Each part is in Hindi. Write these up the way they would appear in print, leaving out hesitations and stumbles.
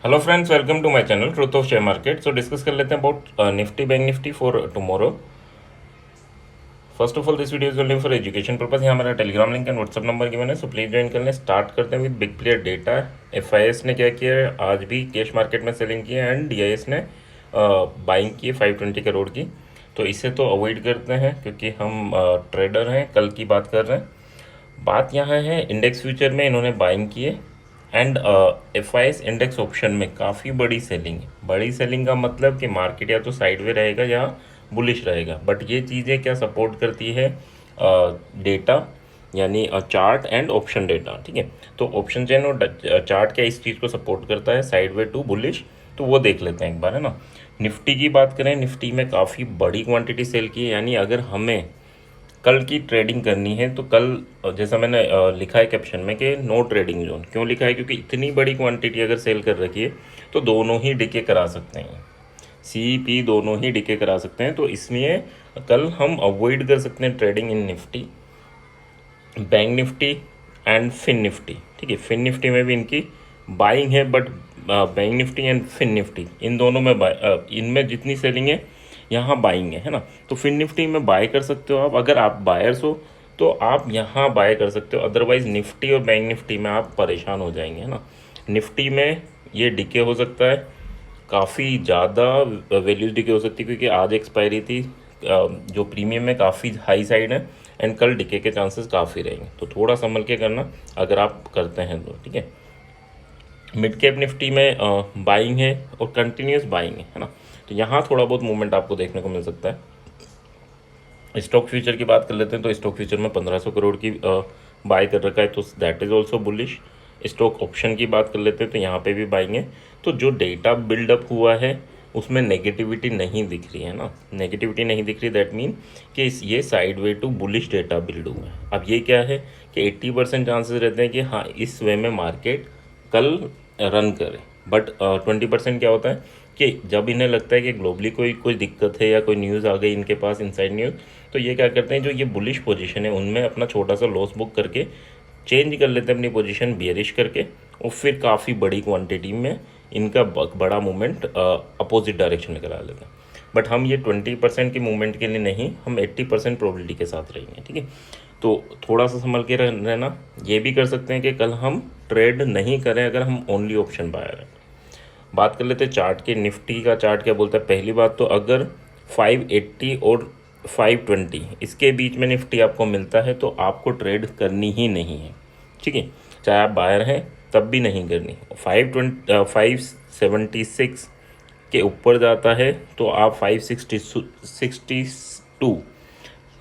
Hello friends, welcome to my channel truth of share market. So discuss कर लेते हैं about Nifty bank Nifty for tomorrow. First of all this video is only for education purpose. यहाँ हमारा Telegram link and WhatsApp number given है, सो प्लीज ज्वाइन कर लें। स्टार्ट करते हैं with big player data. FIS ने क्या किया है, आज भी कैश मार्केट में सेलिंग की है एंड डीआईएस ने बाइंग की है 520 करोड़ की। तो इसे तो अवॉइड करते हैं क्योंकि हम ट्रेडर हैं, कल की बात कर रहे हैं। बात यहाँ है इंडेक्स फ्यूचर में इन्होंने बाइंग की है एंड एफआईएस इंडेक्स ऑप्शन में काफ़ी बड़ी सेलिंग है। बड़ी सेलिंग का मतलब कि मार्केट या तो साइडवे रहेगा या बुलिश रहेगा, बट ये चीज़ें क्या सपोर्ट करती है, डेटा यानी चार्ट एंड ऑप्शन डेटा। ठीक है, तो ऑप्शन चेन और चार्ट क्या इस चीज़ को सपोर्ट करता है, साइडवे टू बुलिश। तो वो देख लेते हैं एक बार, है ना। निफ्टी की बात करें, निफ्टी में काफ़ी बड़ी क्वांटिटी सेल की है, यानी अगर हमें कल की ट्रेडिंग करनी है तो कल जैसा मैंने लिखा है कैप्शन में कि नो ट्रेडिंग जोन। क्यों लिखा है, क्योंकि इतनी बड़ी क्वांटिटी अगर सेल कर रखी है तो दोनों ही डिके करा सकते हैं, सी पी दोनों ही डिके करा सकते हैं। तो इसलिए कल हम अवॉइड कर सकते हैं trading in Nifty, bank Nifty and fin Nifty. ठीक है, फिन निफ्टी में भी इनकी बाइंग है, but bank Nifty and fin Nifty इन दोनों में इनमें जितनी सेलिंग है यहाँ बाइंग है ना। तो फिन निफ्टी में बाय कर सकते हो आप, अगर आप बायर्स हो तो आप यहाँ बाय कर सकते हो। अदरवाइज निफ्टी और बैंक निफ्टी में आप परेशान हो जाएंगे, है ना। निफ्टी में ये डिके हो सकता है, काफ़ी ज़्यादा वैल्यूज डिके हो सकती है क्योंकि आज एक्सपायरी थी, जो प्रीमियम में काफ़ी हाई साइड है एंड कल डिके के चांसेस काफ़ी रहेंगे। तो थोड़ा संभल के करना अगर आप करते हैं तो। ठीक है, मिड कैप निफ्टी में बाइंग है और कंटिन्यूस बाइंग है ना। तो यहाँ थोड़ा बहुत मूवमेंट आपको देखने को मिल सकता है। स्टॉक फ्यूचर की बात कर लेते हैं तो स्टॉक फ्यूचर में 1500 करोड़ की बाय कर रखा है, तो that is also bullish. Stock option की बात कर लेते हैं तो यहाँ पे भी बाइंग है। तो जो डेटा बिल्डअप हुआ है उसमें नेगेटिविटी नहीं दिख रही है ना, नेगेटिविटी नहीं दिख रही, दैट मीन कि ये sideways to bullish data build हुआ है। अब ये क्या है कि 80% चांसेस रहते हैं कि हाँ इस वे में मार्केट कल रन करे, बट 20% क्या होता है कि जब इन्हें लगता है कि ग्लोबली कोई दिक्कत है या कोई न्यूज़ आ गई इनके पास, इनसाइड न्यूज़, तो ये क्या करते हैं, जो ये बुलिश पोजीशन है उनमें अपना छोटा सा लॉस बुक करके चेंज कर लेते हैं अपनी पोजीशन बियरिश करके, और फिर काफ़ी बड़ी क्वांटिटी में इनका बड़ा मूवमेंट अपोजिट डायरेक्शन में करा लेते हैं। बट हम ये 20% की मूवमेंट के लिए नहीं, हम 80% प्रोबेबिलिटी के साथ रहेंगे। ठीक है, तो थोड़ा सा संभल के रहना। ये भी कर सकते हैं कि कल हम ट्रेड नहीं करें अगर हम ओनली ऑप्शन बायर हैं। बात कर लेते हैं चार्ट के, निफ्टी का चार्ट क्या बोलता है। पहली बात तो अगर 580 और 520 इसके बीच में निफ्टी आपको मिलता है तो आपको ट्रेड करनी ही नहीं है। ठीक है, चाहे आप बायर हैं तब भी नहीं करनी। 576 के ऊपर जाता है तो आप 562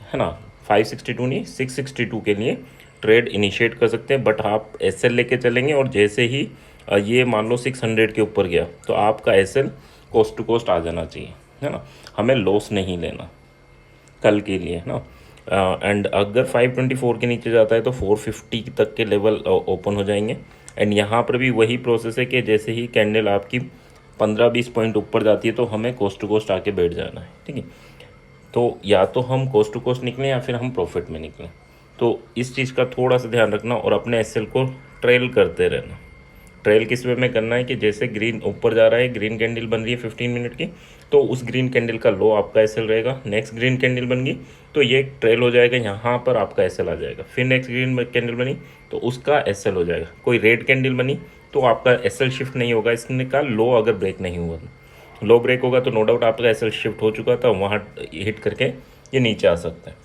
है ना, 562 नहीं 662 के लिए ट्रेड इनिशिएट कर सकते हैं। बट आप एसएल लेके चलेंगे और जैसे ही ये मान लो 600 के ऊपर गया तो आपका एसएल कोस्ट टू कोस्ट आ जाना चाहिए, है ना। हमें लॉस नहीं लेना कल के लिए, है ना। एंड अगर 524 के नीचे जाता है तो 450 तक के लेवल ओपन हो जाएंगे। एंड यहाँ पर भी वही प्रोसेस है कि जैसे ही कैंडल आपकी 15-20 पॉइंट ऊपर जाती है तो हमें कोस्ट टू कोस्ट आके बैठ जाना है। ठीक है, तो या तो हम कोस्ट टू कोस्ट निकलें या फिर हम प्रॉफिट में निकलें। तो इस चीज़ का थोड़ा सा ध्यान रखना और अपने एसएल को ट्रेल करते रहना। ट्रेल किस वे में करना है कि जैसे ग्रीन ऊपर जा रहा है, ग्रीन कैंडल बन रही है 15 मिनट की, तो उस ग्रीन कैंडल का लो आपका एसएल रहेगा। नेक्स्ट ग्रीन कैंडल बन गई तो ये ट्रेल हो जाएगा, यहाँ पर आपका एसएल आ जाएगा। फिर नेक्स्ट ग्रीन कैंडल बनी तो उसका एसएल हो जाएगा। कोई रेड कैंडल बनी तो आपका एसएल शिफ्ट नहीं होगा, इसका लो अगर ब्रेक नहीं हुआ तो। लो ब्रेक होगा तो नो डाउट आपका एसएल शिफ्ट हो चुका था, वहाँ हिट करके ये नीचे आ सकता है।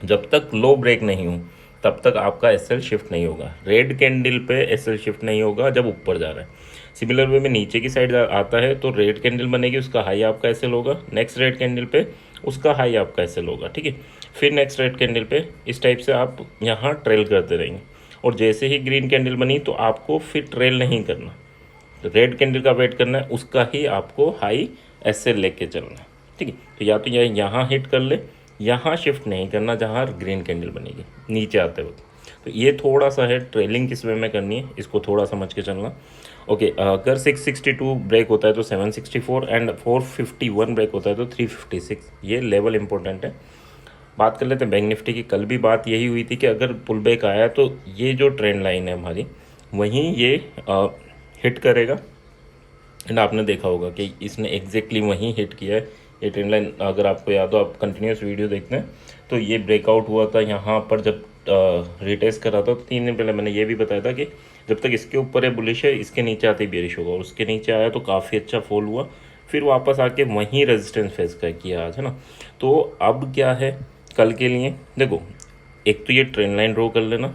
जब तक लो ब्रेक नहीं हो तब तक आपका एसएल शिफ्ट नहीं होगा। रेड कैंडल पे एसएल शिफ्ट नहीं होगा जब ऊपर जा रहा है। सिमिलर वे में नीचे की साइड आता है तो रेड कैंडल बनेगी, उसका हाई आपका एसएल होगा। नेक्स्ट रेड कैंडल पे उसका हाई आपका एसएल होगा। ठीक है, फिर नेक्स्ट रेड कैंडल पे इस टाइप से आप यहाँ ट्रेल करते रहेंगे। और जैसे ही ग्रीन कैंडल बनी तो आपको फिर ट्रेल नहीं करना, रेड कैंडल का वेट करना है, उसका ही आपको हाई एसएल लेके चलना है। ठीक है, तो या तो यहाँ हिट कर ले, यहाँ शिफ्ट नहीं करना जहाँ ग्रीन कैंडल बनेगी नीचे आते वक्त। तो ये थोड़ा सा है ट्रेलिंग किस वे में करनी है, इसको थोड़ा समझ के चलना। ओके, अगर 662 ब्रेक होता है तो 764 एंड 451 ब्रेक होता है तो 356, ये लेवल इंपॉर्टेंट है। बात कर लेते हैं बैंक निफ्टी की। कल भी बात यही हुई थी कि अगर पुल बैक आया तो ये जो ट्रेंड लाइन है हमारी वहीं ये हिट करेगा एंड आपने देखा होगा कि इसने एग्जैक्टली वहीं हिट किया है। ये ट्रेंड लाइन अगर आपको याद हो, आप कंटिन्यूस वीडियो देखते हैं, तो ये ब्रेकआउट हुआ था यहाँ पर जब रिटेस्ट कर रहा था। तो 3 दिन पहले मैंने ये भी बताया था कि जब तक इसके ऊपर है बुलिश है, इसके नीचे आते ही बेरिश होगा। और उसके नीचे आया तो काफ़ी अच्छा फॉल हुआ, फिर वापस आके वहीं रेजिस्टेंस फेस कर किया आज, है ना। तो अब क्या है कल के लिए, देखो एक तो ये ट्रेंड लाइन ड्रॉ कर लेना,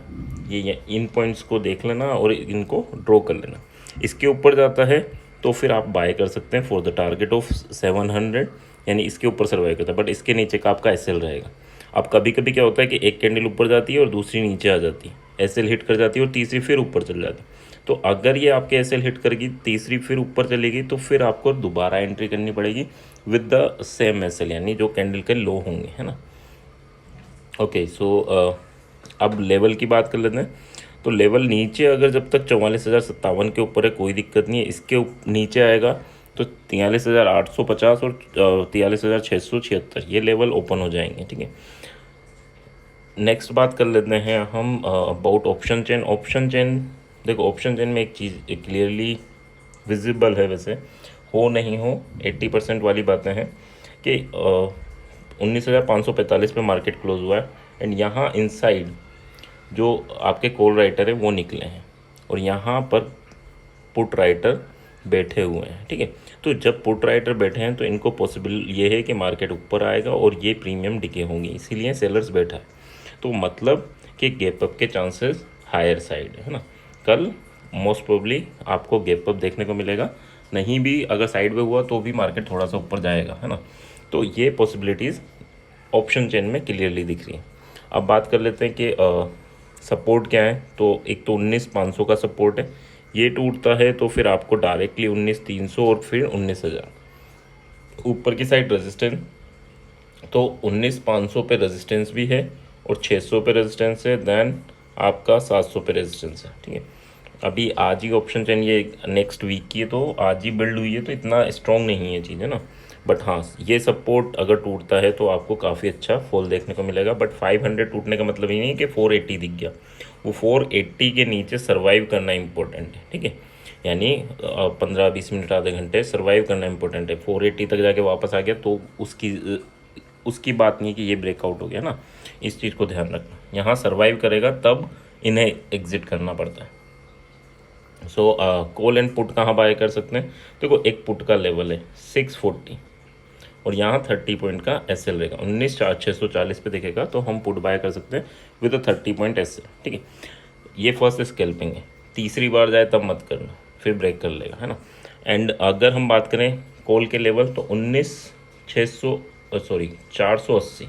ये इन पॉइंट्स को देख लेना और इनको ड्रॉ कर लेना। इसके ऊपर जाता है तो फिर आप बाय कर सकते हैं फॉर द टारगेट ऑफ 700, यानी इसके ऊपर सर्वाइव करता है, बट इसके नीचे का आपका एसएल रहेगा। अब कभी कभी क्या होता है कि एक कैंडल ऊपर जाती है और दूसरी नीचे आ जाती है, एसएल हिट कर जाती है और तीसरी फिर ऊपर चल जाती है। तो अगर ये आपके एसएल हिट करेगी, तीसरी फिर ऊपर चलेगी, तो फिर आपको दोबारा एंट्री करनी पड़ेगी विद द सेम एसएल, यानी जो कैंडल के लो होंगे, है ना। ओके, सो अब लेवल की बात कर लेते हैं। तो लेवल नीचे अगर जब तक 44,057 के ऊपर है कोई दिक्कत नहीं है, इसके नीचे आएगा तो 43,850 और 43,676 ये लेवल ओपन हो जाएंगे, ठीक है। नेक्स्ट बात कर लेते हैं हम about option chain. Option chain, देखो ऑप्शन चेन में एक चीज़ क्लियरली विजिबल है, वैसे हो नहीं हो 80% वाली बातें हैं कि 19,545 पे मार्केट क्लोज हुआ है एंड यहाँ इनसाइड जो आपके कॉल राइटर है वो निकले हैं और यहाँ पर पुट राइटर बैठे हुए हैं, ठीक है। तो जब पुट राइटर बैठे हैं तो इनको पॉसिबल ये है कि मार्केट ऊपर आएगा और ये प्रीमियम डिके होंगी, इसीलिए सेलर्स बैठा है। तो मतलब कि गैप अप के चांसेस हायर साइड है ना। कल मोस्ट प्रोबली आपको गैप अप देखने को मिलेगा, नहीं भी अगर साइड में हुआ तो भी मार्केट थोड़ा सा ऊपर जाएगा, है ना। तो ये पॉसिबिलिटीज़ ऑप्शन चेन में क्लियरली दिख रही है। अब बात कर लेते हैं कि सपोर्ट क्या है। तो एक तो 19,500 का सपोर्ट है, ये टूटता है तो फिर आपको डायरेक्टली 19,300 और फिर 19,000 ऊपर की साइड रेजिस्टेंस। तो 19,500 पे रेजिस्टेंस भी है और 600 पे रेजिस्टेंस है, देन आपका 700 पे रेजिस्टेंस है, ठीक है। अभी आज ही ऑप्शन चेन ये नेक्स्ट वीक की है, तो आज ही बिल्ड हुई है, तो इतना स्ट्रॉन्ग नहीं है चीज़, है ना। बट हाँ, ये सपोर्ट अगर टूटता है तो आपको काफ़ी अच्छा फॉल देखने को मिलेगा। बट 500 टूटने का मतलब ये नहीं है कि 480 दिख गया, वो 480 के नीचे सर्वाइव करना इंपॉर्टेंट है, ठीक है। यानी 15-20 मिनट आधे घंटे सर्वाइव करना इंपॉर्टेंट है। 480 तक जाके वापस आ गया तो उसकी बात नहीं कि ये ब्रेकआउट हो गया ना, इस चीज़ को ध्यान रखना। यहाँ सर्वाइव करेगा तब इन्हें एग्जिट करना पड़ता है। सो कॉल एंड पुट कहाँ बाय कर सकते हैं। देखो एक पुट का लेवल है 640 और यहाँ 30 पॉइंट का एस एल रहेगा, 19,640 पे दिखेगा तो हम पुट बाय कर सकते हैं विद 30 पॉइंट एस एल, ठीक है। ये फर्स्ट स्कैल्पिंग है, तीसरी बार जाए तब मत करना, फिर ब्रेक कर लेगा, है ना। एंड अगर हम बात करें कॉल के लेवल तो 480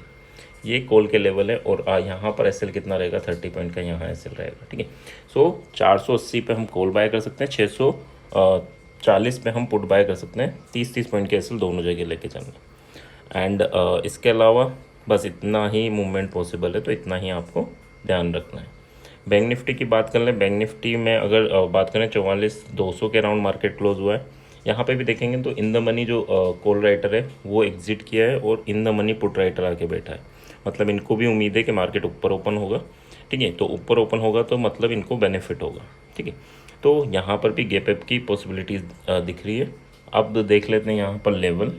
ये कॉल के लेवल है और यहाँ पर एस एल कितना रहेगा 30 पॉइंट का, यहाँ एस एल रहेगा, ठीक है। सो 480 पे हम कॉल बाय कर सकते हैं, 640 पे हम पुट बाय कर सकते हैं, 30-30 पॉइंट के एस एल दोनों जगह लेके चलना। एंड इसके अलावा बस इतना ही मूवमेंट पॉसिबल है, तो इतना ही आपको ध्यान रखना है। बैंक निफ्टी की बात कर लें। बैंक निफ्टी में अगर बात करें 44,200 के अराउंड मार्केट क्लोज हुआ है। यहाँ पे भी देखेंगे तो इन द मनी जो कॉल राइटर है वो एग्जिट किया है और in the money put writer आके बैठा है, मतलब इनको भी उम्मीद है कि मार्केट ऊपर ओपन होगा, ठीक है। तो ऊपर ओपन होगा तो मतलब इनको बेनिफिट होगा, ठीक है। तो यहाँ पर भी गैप अप की पॉसिबिलिटीज़ दिख रही है। अब देख लेते हैं यहाँ पर लेवल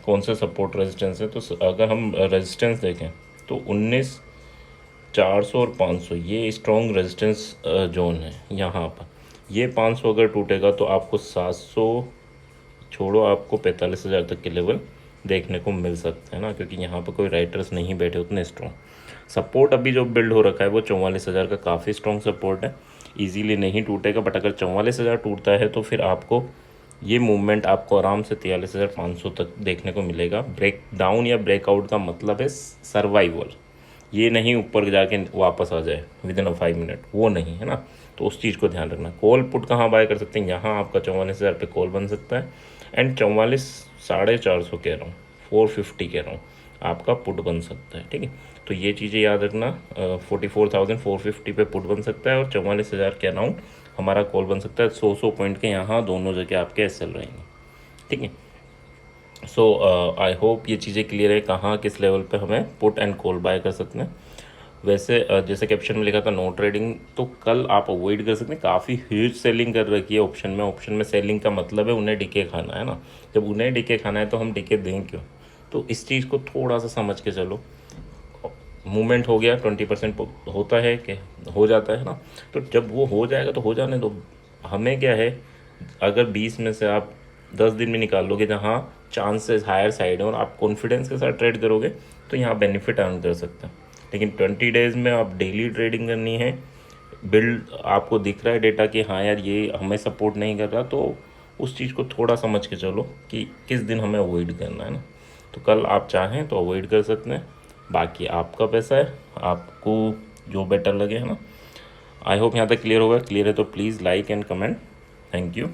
कौन सा सपोर्ट रेजिस्टेंस है। तो अगर हम रेजिस्टेंस देखें तो 19,400 और 500 ये स्ट्रॉन्ग रेजिस्टेंस जोन है। यहाँ पर ये 500 अगर टूटेगा तो आपको 700 छोड़ो, आपको 45,000 तक के लेवल देखने को मिल सकते हैं ना, क्योंकि यहाँ पर कोई राइटर्स नहीं बैठे उतने स्ट्रॉन्ग। सपोर्ट अभी जो बिल्ड हो रखा है वो 44,000 का काफ़ी स्ट्रॉन्ग सपोर्ट है, इजीली नहीं टूटेगा। बट अगर 44,000 टूटता है तो फिर आपको ये मूवमेंट आपको आराम से 43,500 तक देखने को मिलेगा। ब्रेक डाउन या ब्रेकआउट का मतलब है सर्वाइवल, ये नहीं ऊपर जाके वापस आ जाए विद इन 5 मिनट, वो नहीं, है ना। तो उस चीज़ को ध्यान रखना। कॉल पुट कहाँ बाय कर सकते हैं, यहाँ आपका 44,000 पे कॉल बन सकता है एंड 44,450 कह रहा हूँ, 450 कह रहा हूँ, आपका पुट बन सकता है, ठीक है। तो ये चीज़ें याद रखना, 44,450 पे पुट बन सकता है और 44,000 के अराउंड हमारा कॉल बन सकता है। 100 पॉइंट के यहाँ दोनों जगह आपके एसएल रहेंगे, ठीक है। सो आई होप ये चीज़ें क्लियर है कहाँ किस लेवल पे हमें पुट एंड कॉल बाय कर सकते हैं। वैसे जैसे कैप्शन में लिखा था नो ट्रेडिंग, तो कल आप अवॉइड कर सकते हैं। काफ़ी ह्यूज सेलिंग कर रखी है ऑप्शन में। ऑप्शन में सेलिंग का मतलब है उन्हें डीके खाना है ना। जब उन्हें डीके खाना है तो हम डीके दें क्यों? तो इस चीज़ को थोड़ा सा समझ के चलो। मूवमेंट हो गया 20% होता है कि हो जाता है ना, तो जब वो हो जाएगा तो हो जाने दो। हमें क्या है, अगर 20 में से आप 10 दिन में निकाल लोगे जहाँ चांसेस हायर साइड है और आप कॉन्फिडेंस के साथ ट्रेड करोगे तो यहाँ बेनिफिट अर्न कर सकते हैं। लेकिन 20 डेज़ में आप डेली ट्रेडिंग करनी है, बिल्ड आपको दिख रहा है डेटा कि हाँ यार ये हमें सपोर्ट नहीं कर रहा, तो उस चीज़ को थोड़ा समझ के चलो कि किस दिन हमें अवॉइड करना है ना। तो कल आप चाहें तो अवॉइड कर सकते हैं, बाकी आपका पैसा है, आपको जो बेटर लगे है ना। आई होप यहाँ तक क्लियर होगा। क्लियर है तो please like and comment. Thank you.